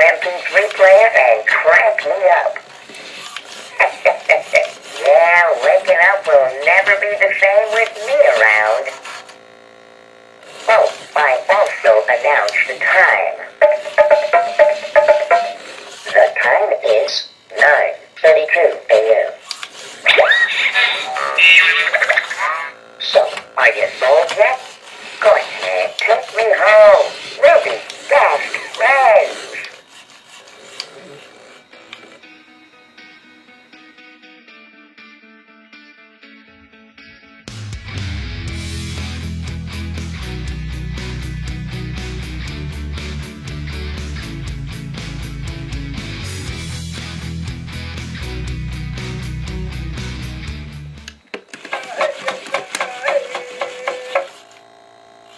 MP3 player and crank me up. Yeah, waking up will never be the same with me around. Oh, I also announced the time. The time is 9:32 a.m. So, are you sold yet? Go ahead, take me home. We'll be best friends.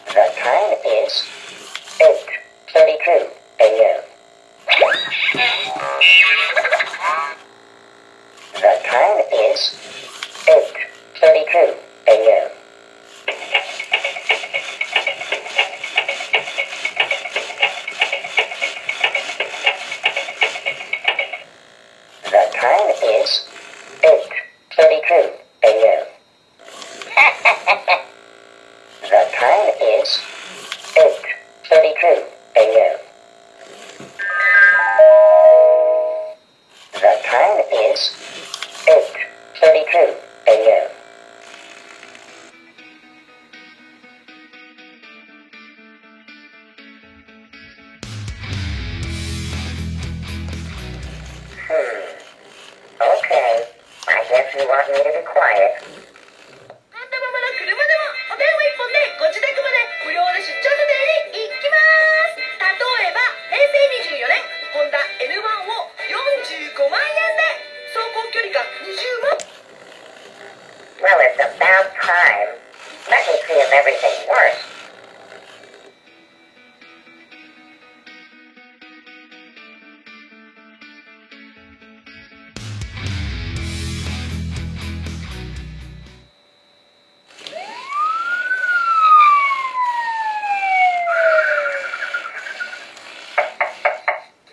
The time is 8:32 a.m. The time is 8:32 a.m. The time is 8:32 a.m. The time is 8:32 a.m. The time is 8:32 a.m. Okay, I guess you want me to be quiet. ままな車でもお電話一本でご自宅まで無料で出張査定に行きます例えば平成24年ホンダ N1 を45万円で走行距離が20万 Well, it's about time. Let me see if everything's worse.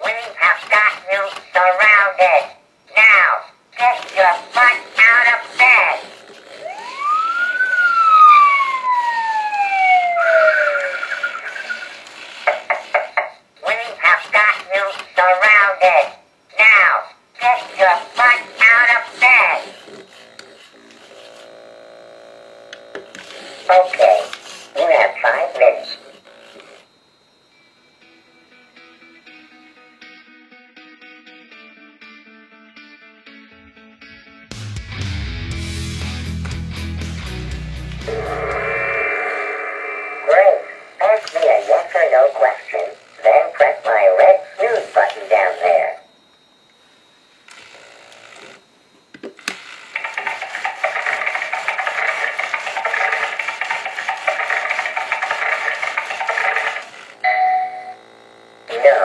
We have got you surrounded. Now, get your butt out of bed. We have got you surrounded. Now, get your butt out of bed. Okay, you have 5 minutes. Great. Ask me a yes or no question, then press my red snooze button down there. No.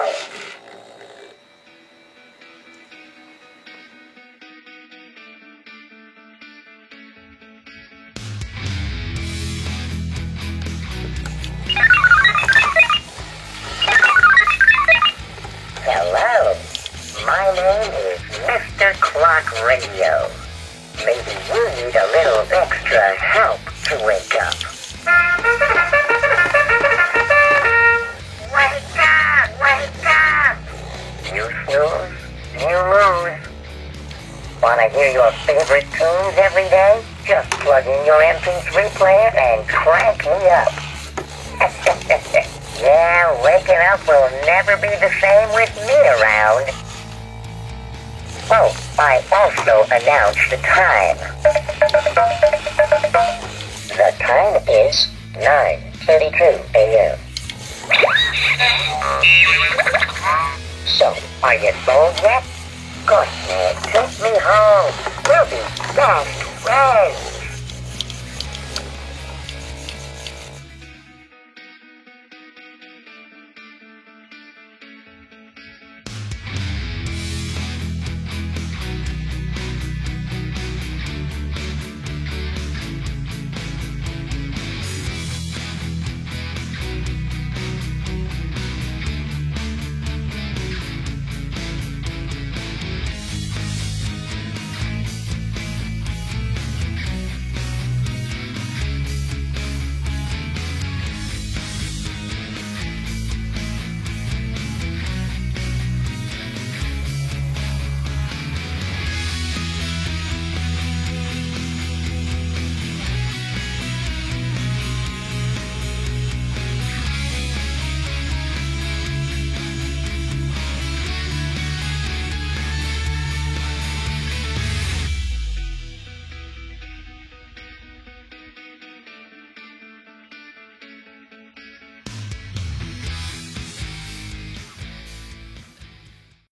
Hello, my name is Mr. Clock Radio. Maybe you need a little extra help to wake up. Wake up! Wake up! You snooze, you lose. Wanna hear your favorite tunes every day? Just plug in your MP3 player and crank me up. Yeah, waking up will never be the same with me around. Oh, I also announced the time. The time is 9:32 a.m. So, are you sold yet? Go ahead, take me home. We'll be best friends.